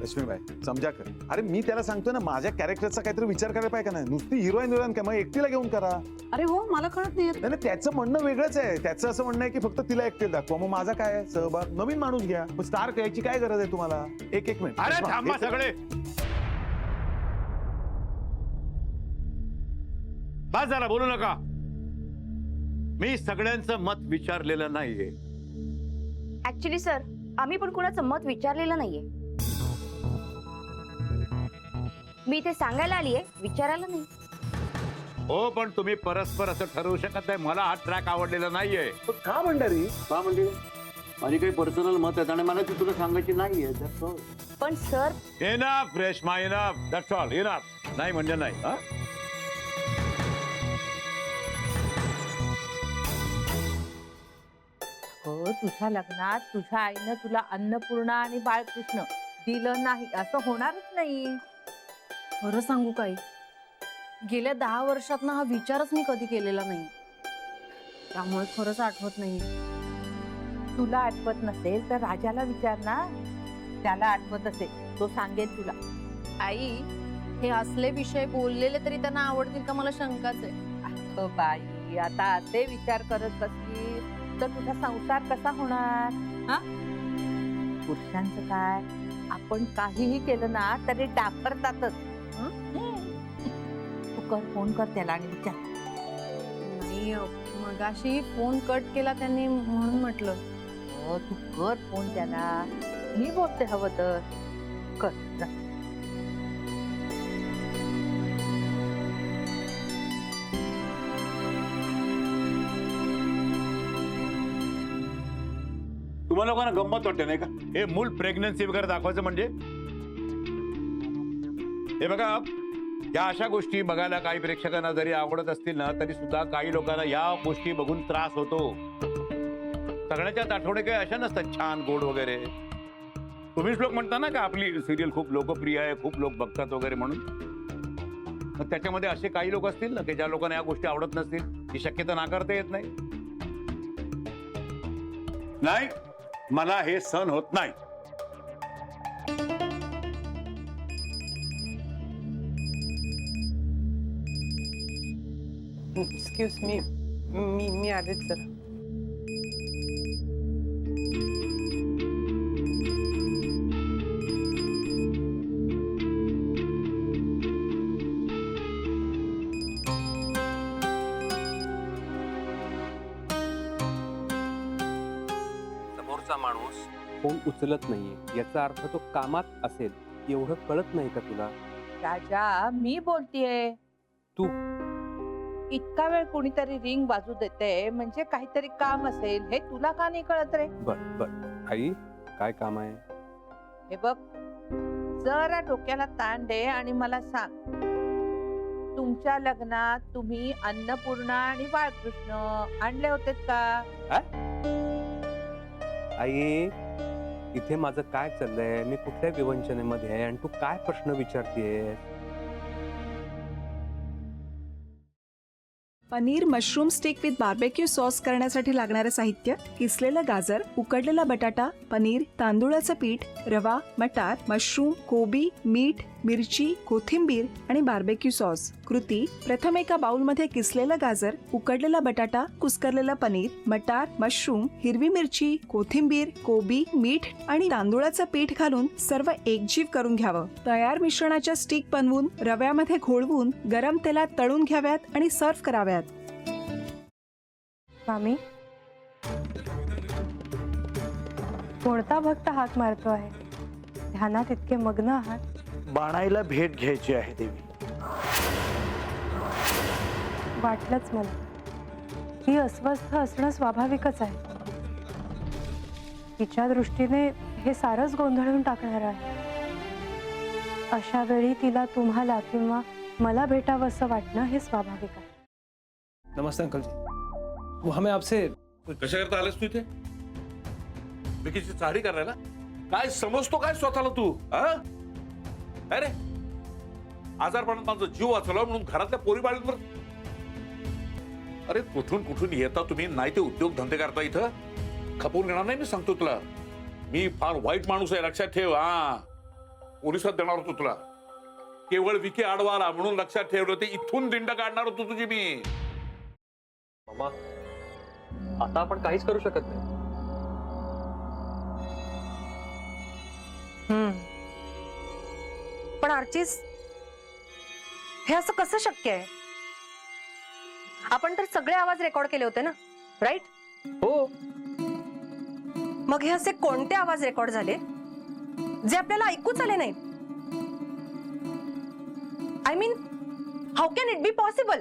लक्ष्मीबाई समजा कर. अरे मी त्याला सांगतोय ना, माझ्या कॅरेक्टरचा काहीतरी विचार करायला पाहिजे का नाही. नुसती हिरोईन काय, मग एकटीला घेऊन करा. अरे हो, मला कळत नाही. नाही त्याचं म्हणणं वेगळंच आहे. त्याचं असं म्हणणं आहे की फक्त तिला एकटीला दाखवा. मग माझा काय आहे सहभाग? नवीन माणूस घ्या. मग स्टार यायची काय गरज आहे तुम्हाला? एक मिनिट. अरे थांबा सगळे, बस जरा बोलू नका. मी सगळ्यांचं मत विचारलेलं नाहीये. ऍक्च्युली सर, आम्ही पण कुणाचं मत विचारलेलं नाहीये. मी इथे सांगायला आलीये, विचारायला नाही. हो, पण तुम्ही परस्पर असं ठरवू शकत नाही. मला हा ट्रॅक आवडलेला नाहीये. का भंडारी? का म्हणजे माझी काही पर्सनल मत आहेत आणि मला ती तुला सांगायची नाहीये. पण sir, enough Reshma, enough. That's all. Enough. नाही म्हणजे नाही. हा, हो, तुझ्या लग्नात तुझ्या आईनं तुला अन्नपूर्णा आणि बाळकृष्ण दिलं नाही असं होणारच नाही. खरं सांगू काय, गेल्या 10 वर्षात ना हा विचारच मी कधी केलेला नाही. त्यामुळे खरंच आठवत नाही. तुला आठवत नसेल तर राजाला विचार ना, त्याला आठवत असेल तो सांगेल तुला. आई, हे असले विषय बोललेले तरी त्यांना आवडतील का मला शंकाच आहे. अगं बाई, आता असे विचार करत बसली तर तुझा संसार कसा होणार? हा, पुरुषांचं काय, आपण काहीही केलं ना तरी डापरतातच. तू कर, फोन कर त्याला आणि विचार. नाही, मगाशी फोन कट केला त्यांनी म्हणून म्हटलं. हो, तू कर फोन त्याला. मी बोलते हवं तर कर जा. तुम्हाला लोकांना गंमत वाटते नाही का? हे मूल प्रेग्नन्सी वगैरे दाखवायचं म्हणजे? हे बघा, या अशा गोष्टी बघायला काही प्रेक्षकांना जरी आवडत असतील ना, तरी सुद्धा काही लोकांना या गोष्टी बघून त्रास होतो. सगळ्याच्याच आठवडे काही अशा नसतात छान गोड वगैरे. तुम्हीच लोक म्हणता ना का आपली सिरियल खूप लोकप्रिय आहे, खूप लोक बघतात वगैरे म्हणून. मग त्याच्यामध्ये असे काही लोक असतील ना की ज्या लोकांना या गोष्टी आवडत नसतील. ही शक्यता नाकारता येत नाही. नाही, मला हे सहन होत नाही. एक्सक्यूज मी आलेच जरा. समोरचा माणूस फोन उचलत नाहीये याचा अर्थ तो कामात असेल, एवढं कळत नाही का तुला? राजा, मी बोलतीये. तू इतका वेळ कुणीतरी रिंग वाजू देते म्हणजे काहीतरी काम असेल, हे तुला का नाही कळत रे? बर आई, काय काम आहे? हे बघ, जरा डोक्याला ताण दे आणि मला सांग, तुमच्या लग्नात तुम्ही अन्नपूर्णा आणि बाळकृष्ण आणले होते का? आई, इथे माझं काय चाललंय? मी कुठल्या विवंचनेमध्ये आहे आणि तू काय प्रश्न विचारतेय? Paneer mushroom stick with barbecue sauce करण्यासाठी लागणारे साहित्य: किसलेलं गाजर, उकडलेला बटाटा, पनीर, तांदूळाचं पीठ, रवा, मटार, मशरूम, कोबी, मीठ, मिरची, कोथिंबीर आणि बार्बेक्यू सॉस. कृती: प्रथम एका बाउलमध्ये किसलेलं गाजर, उकडलेला बटाटा, कुस्करलेलं पनीर, मटार, मशरूम, हिरवी मिरची, कोथिंबीर, कोबी, मीठ आणि तांदूळाचं पीठ घालून सर्व एकजीव करून घ्यावं. तयार मिश्रणाच्या स्टिक बनवून रव्यामध्ये घोळवून गरम तेलात तळून घ्याव्यात आणि सर्व्ह कराव्यात. स्वामी, कोणता भक्त हाक मारतो आहे? ध्यानात इतके मग्न आहात. बाणाईला भेट घ्यायची आहे देवी. वाटलंच मला. ही अस्वस्थ असणं स्वाभाविकच आहे. तिच्या दृष्टीने हे सारंच गोंधळून टाकणार आहे. अशा वेळी तिला तुम्हाला किंवा मला भेटावं असं वाटणं हे स्वाभाविक आहे. नमस्ते अंकल जी, वो हमें आपसे. कशा करता आलास तू इथे? विकीची चारी करायला? काय समजतो काय स्वतःला तू? अरे, आजारपणात माझा जीव वाचला म्हणून घरातल्या पोरी बाळींवर. अरे कुठून येता तुम्ही? नाही ते उद्योग धंदे करता इथं. खपवून घेणार नाही मी सांगतो तुला. मी फार वाईट माणूस आहे, लक्षात ठेव. पोलिसात देणार होतो तुला. केवळ विखे आडवा आला म्हणून लक्षात ठेवलं, ते इथून दिंड काढणार होतो तुझी मी. मामा, आता आपण काहीच करू शकत नाही. पण आर्चिस, हे असं कसं शक्य आहे? आपण तर सगळे आवाज रेकॉर्ड केले होते ना, राईट? हो. मग हे असे कोणते आवाज रेकॉर्ड झाले जे आपल्याला ऐकूच आले नाहीत? I mean, how can it be possible?